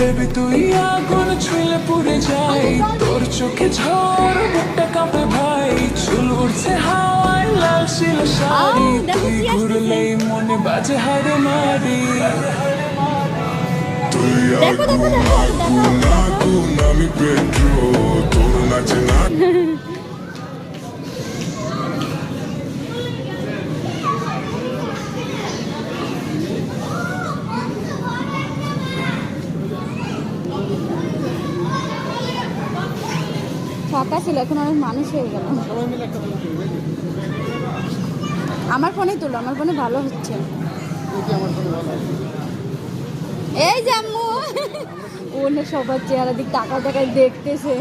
Baby তুই আগুন ছুঁলে পুড়ে যাই, তোর চোখে ঝড় বুকটা কাঁপে ভাই, চুল উড়ছে হাওয়ায় লাল শিল শাড়ি, তুই ঘুরলেই মনে বাজে হারে মারি। তুই আগুন আগুন আগুন আমি পেট্রোল, তোর নাচে না ফাঁকা ছিল, এখন অনেক মানুষ হয়ে গেল। আমার ফোনেই তুলো, আমার ফোনে ভালো হচ্ছে। এই যে আম্মু, ওর সবার চেহারা দিক টাকা টাকায় দেখতেছে।